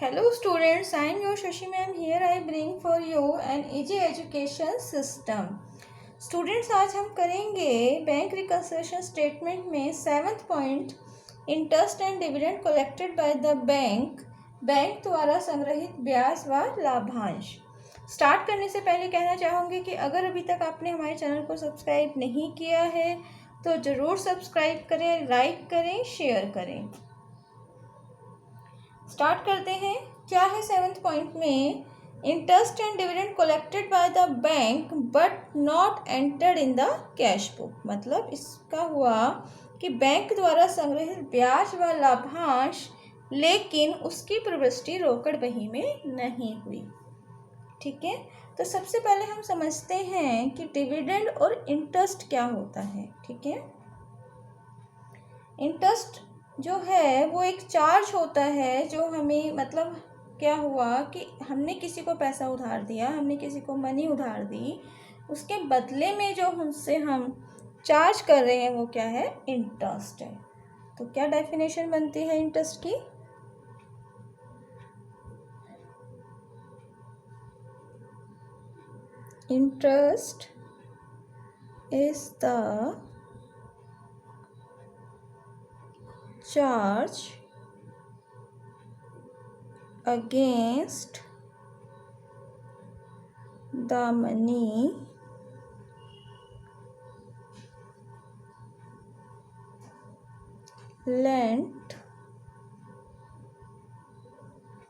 Hello students, I am your Shashi ma'am. Here I bring for you an easy education system. Students आज हम करेंगे bank reconciliation statement में 7th point interest and dividend collected by the bank द्वारा संग्रहित ब्याज व लाभांश। Start करने से पहले कहना चाहूँगी कि अगर अभी तक आपने हमारे चैनल को सब्सक्राइब नहीं किया है तो ज़रूर सब्सक्राइब करें, लाइक करें, शेयर करें। स्टार्ट करते हैं। क्या है 7th पॉइंट में? Interest and dividend collected by the bank but not entered in the cash book. मतलब इसका हुआ कि बैंक द्वारा संग्रहित ब्याज व लाभांश लेकिन उसकी प्रविष्टि रोकड़ बही में नहीं हुई। ठीक है, तो सबसे पहले हम समझते हैं कि डिविडेंड और इंटरेस्ट क्या होता है। ठीक है, इंटरेस्ट जो है वो एक चार्ज होता है जो हमें, मतलब क्या हुआ कि हमने किसी को पैसा उधार दिया, हमने किसी को मनी उधार दी, उसके बदले में जो हमसे हम चार्ज कर रहे हैं वो क्या है? इंटरेस्ट है। तो क्या डेफिनेशन बनती है इंटरेस्ट की? Interest is the charge against the money lent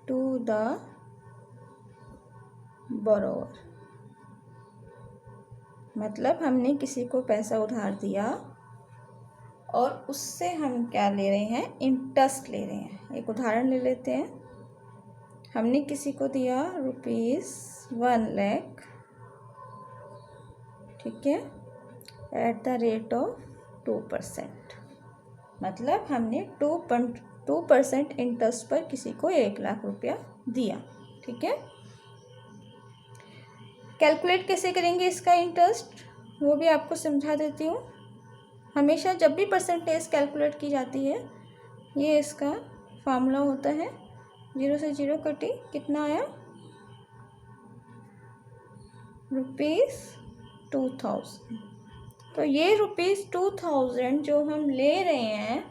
to the borrower। मतलब हमने किसी को पैसा उधार दिया और उससे हम क्या ले रहे हैं? इंटरेस्ट ले रहे हैं। एक उदाहरण ले लेते हैं। हमने किसी को दिया ₹1 लाख, ठीक है, एट द रेट ऑफ 2%। मतलब हमने 2% इंटरेस्ट पर किसी को 1 लाख रुपया दिया। ठीक है, कैलकुलेट कैसे करेंगे इसका इंटरेस्ट वो भी आपको समझा देती हूँ। हमेशा जब भी परसेंटेज कैलकुलेट की जाती है ये इसका फार्मूला होता है। 0 से 0 कटी, कितना आया? ₹2000। तो ये ₹2000 जो हम ले रहे हैं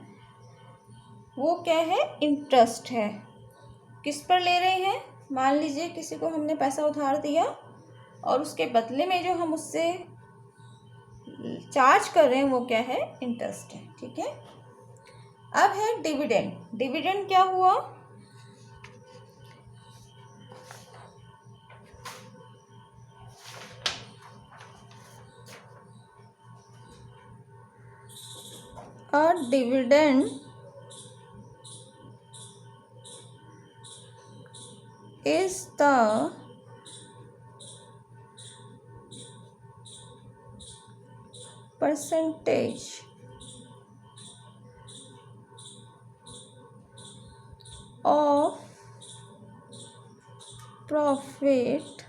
वो क्या है? इंटरेस्ट है। किस पर ले रहे हैं? मान लीजिए किसी को हमने पैसा उधार दिया और उसके बदले में जो हम उससे चार्ज कर रहे हैं वो क्या है? इंटरेस्ट है। ठीक है, अब है डिविडेंड। डिविडेंड क्या हुआ? A dividend is the percentage of profit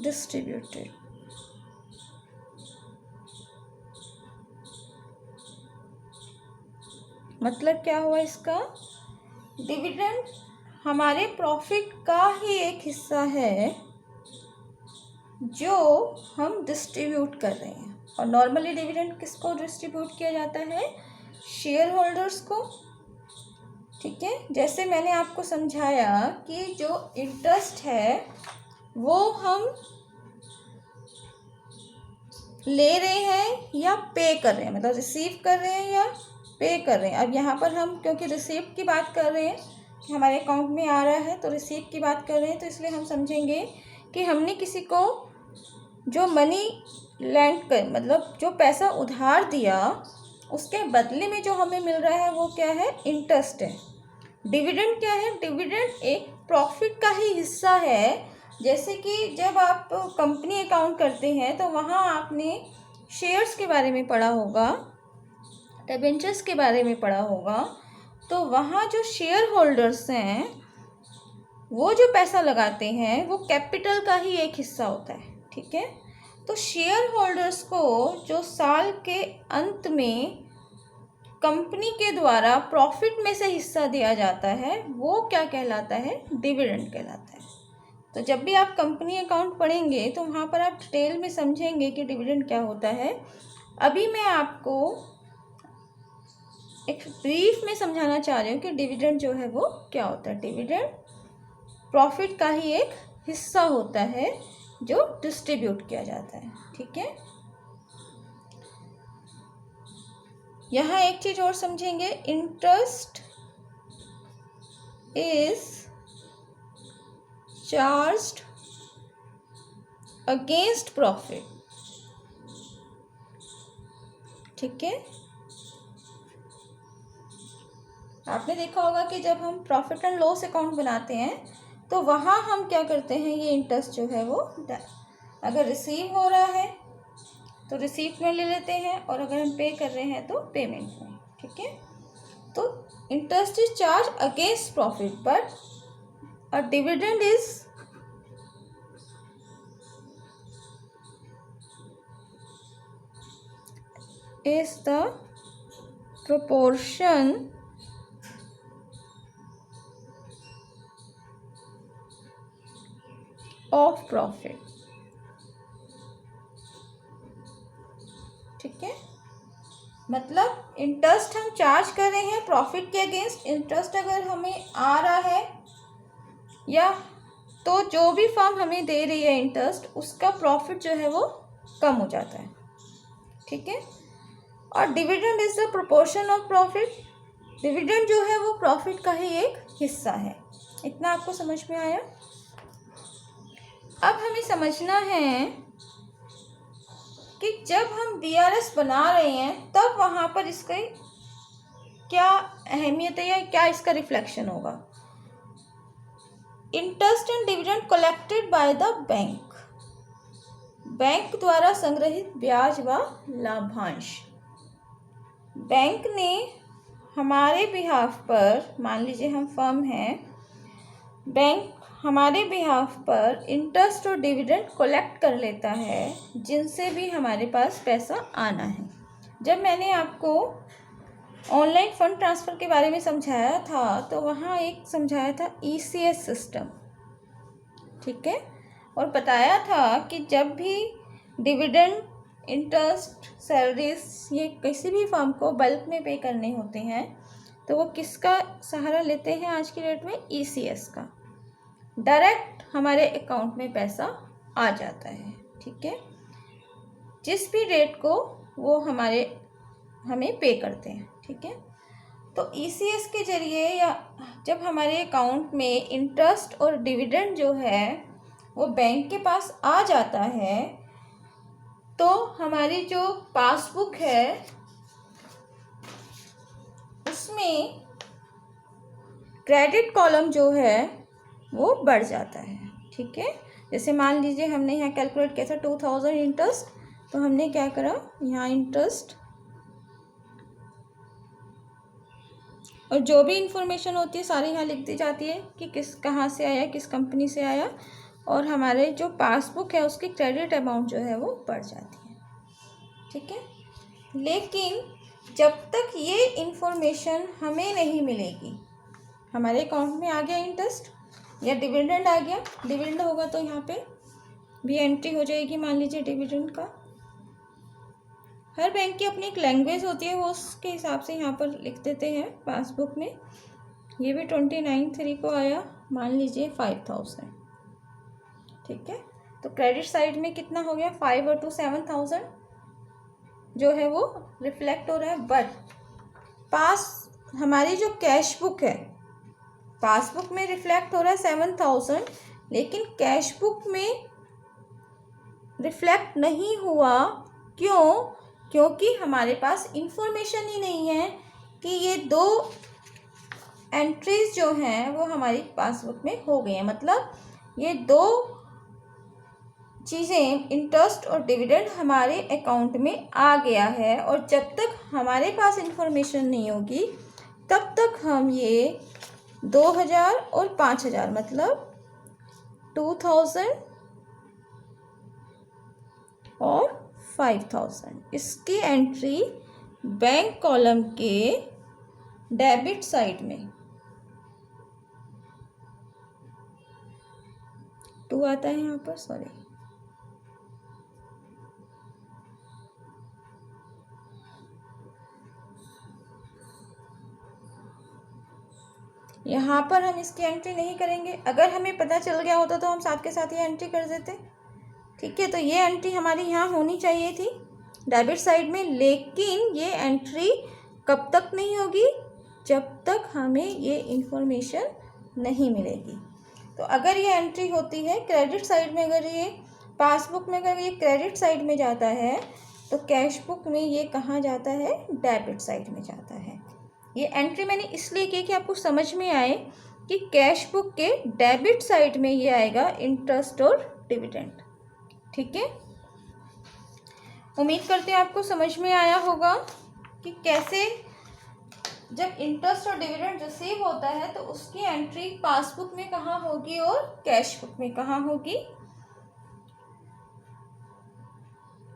distributed। मतलब क्या हुआ इसका? डिविडेंड हमारे प्रॉफिट का ही एक हिस्सा है जो हम डिस्ट्रीब्यूट कर रहे हैं। और नॉर्मली डिविडेंड किसको डिस्ट्रीब्यूट किया जाता है? शेयर होल्डर्स को। ठीक है, जैसे मैंने आपको समझाया कि जो इंटरेस्ट है वो हम ले रहे हैं या पे कर रहे हैं, मतलब रिसीव कर रहे हैं या पे कर रहे हैं। अब यहाँ पर हम क्योंकि रिसीव की बात कर रहे हैं कि हमारे अकाउंट में आ रहा है तो रिसीव की बात कर रहे हैं, तो इसलिए हम समझेंगे कि हमने किसी को जो मनी लेंड कर, मतलब जो पैसा उधार दिया उसके बदले में जो हमें मिल रहा है वो क्या है? इंटरेस्ट है। डिविडेंड क्या है? डिविडेंड एक प्रॉफिट का ही हिस्सा है। जैसे कि जब आप कंपनी अकाउंट करते हैं तो वहाँ आपने शेयर्स के बारे में पढ़ा होगा, डिबेंचर्स के बारे में पढ़ा होगा। तो वहाँ जो शेयर होल्डर्स हैं वो जो पैसा लगाते हैं वो कैपिटल का ही एक हिस्सा होता है। ठीक है, तो शेयर होल्डर्स को जो साल के अंत में कंपनी के द्वारा प्रॉफिट में से हिस्सा दिया जाता है वो क्या कहलाता है? डिविडेंड कहलाता है। तो जब भी आप कंपनी अकाउंट पढ़ेंगे तो वहाँ पर आप डिटेल में समझेंगे कि डिविडेंड क्या होता है। अभी मैं आपको एक ब्रीफ में समझाना चाह रही हूँ कि डिविडेंड जो है वो क्या होता है। डिविडेंड प्रॉफिट का ही एक हिस्सा होता है जो डिस्ट्रीब्यूट किया जाता है। ठीक है, यहाँ एक चीज और समझेंगे, interest is charged against profit. ठीक है, आपने देखा होगा कि जब हम प्रॉफिट एंड लॉस अकाउंट बनाते हैं तो वहाँ हम क्या करते हैं, ये इंटरेस्ट जो है वो अगर रिसीव हो रहा है तो रिसीप्ट में ले लेते हैं और अगर हम पे कर रहे हैं तो पेमेंट में। ठीक है, तो interest is charge against profit but a dividend is the proportion of profit। ठीक है, मतलब इंटरेस्ट हम चार्ज कर रहे हैं प्रॉफिट के अगेंस्ट। इंटरेस्ट अगर हमें आ रहा है या तो जो भी फर्म हमें दे रही है इंटरेस्ट, उसका प्रॉफिट जो है वो कम हो जाता है। ठीक है, और dividend is the proportion of profit. Dividend जो है वो प्रॉफिट का ही एक हिस्सा है। इतना आपको समझ में आया? अब हमें समझना है कि जब हम बीआरएस बना रहे हैं तब वहाँ पर इसका क्या अहमियत है या क्या इसका रिफ्लेक्शन होगा। Interest and dividend collected by the bank, bank द्वारा संग्रहित ब्याज व लाभांश। बैंक ने हमारे बिहाफ पर, मान लीजिए हम फर्म हैं, बैंक हमारे बिहाफ पर इंटरेस्ट और डिविडेंड कलेक्ट कर लेता है जिनसे भी हमारे पास पैसा आना है। जब मैंने आपको ऑनलाइन फंड ट्रांसफ़र के बारे में समझाया था तो वहाँ एक समझाया था ईसीएस सिस्टम। ठीक है, और बताया था कि जब भी डिविडेंड, इंटरेस्ट, सैलरीज ये किसी भी फर्म को बल्क में पे करने होते हैं तो वो किसका सहारा लेते हैं आज की डेट में? ईसीएस का। डायरेक्ट हमारे अकाउंट में पैसा आ जाता है। ठीक है, जिस भी रेट को वो हमें पे करते हैं। ठीक है, तो ईसीएस के जरिए या जब हमारे अकाउंट में इंटरेस्ट और डिविडेंड जो है वो बैंक के पास आ जाता है तो हमारी जो पासबुक है उसमें क्रेडिट कॉलम जो है वो बढ़ जाता है। ठीक है, जैसे मान लीजिए हमने यहाँ कैलकुलेट किया था 2000 इंटरेस्ट, तो हमने क्या करा, यहाँ इंटरेस्ट और जो भी इंफॉर्मेशन होती है सारी यहाँ लिख दी जाती है कि कहाँ से आया, किस कंपनी से आया, और हमारे जो पासबुक है उसकी क्रेडिट अमाउंट जो है वो बढ़ जाती है। ठीक है, लेकिन जब तक ये इंफॉर्मेशन हमें नहीं मिलेगी, हमारे अकाउंट में आ गया इंटरेस्ट या डिविडेंड आ गया, डिविडेंड होगा तो यहाँ पे भी एंट्री हो जाएगी, मान लीजिए डिविडेंड का। हर बैंक की अपनी एक लैंग्वेज होती है, वो उसके हिसाब से यहाँ पर लिख देते हैं पासबुक में। ये भी 29/3 को आया, मान लीजिए 5000। ठीक है, तो क्रेडिट साइड में कितना हो गया, 5 और 2 7000 जो है वो रिफ्लेक्ट हो रहा है। बट हमारी जो कैश बुक है, पासबुक में रिफ्लेक्ट हो रहा है 7000, लेकिन कैश बुक में रिफ्लेक्ट नहीं हुआ। क्यों? क्योंकि हमारे पास इंफॉर्मेशन ही नहीं है कि ये दो एंट्रीज जो हैं वो हमारी पासबुक में हो गई हैं। मतलब ये दो चीज़ें, इंटरेस्ट और डिविडेंड, हमारे अकाउंट में आ गया है, और जब तक हमारे पास इंफॉर्मेशन नहीं होगी तब तक हम ये 2000 और 5000 मतलब 2000 और 5000 इसकी एंट्री बैंक कॉलम के डेबिट साइड में 2 आता है यहाँ पर, सॉरी, यहाँ पर हम इसकी एंट्री नहीं करेंगे। अगर हमें पता चल गया होता तो हम साथ के साथ ये एंट्री कर देते। ठीक है, तो ये एंट्री हमारी यहाँ होनी चाहिए थी डेबिट साइड में, लेकिन ये एंट्री कब तक नहीं होगी, जब तक हमें ये इंफॉर्मेशन नहीं मिलेगी। तो अगर ये एंट्री होती है क्रेडिट साइड में, अगर ये पासबुक में अगर ये क्रेडिट साइड में जाता है तो कैश बुक में ये कहाँ जाता है, डेबिट साइड में जाता है। ये एंट्री मैंने इसलिए की कि आपको समझ में आए कि कैश बुक के डेबिट साइड में ये आएगा इंटरेस्ट और डिविडेंड। ठीक है, उम्मीद करते हैं आपको समझ में आया होगा कि कैसे जब इंटरेस्ट और डिविडेंड रिसीव होता है तो उसकी एंट्री पासबुक में कहाँ होगी और कैश बुक में कहाँ होगी,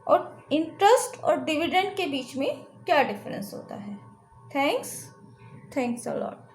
और इंटरेस्ट और डिविडेंड के बीच में क्या डिफरेंस होता है। Thanks a lot.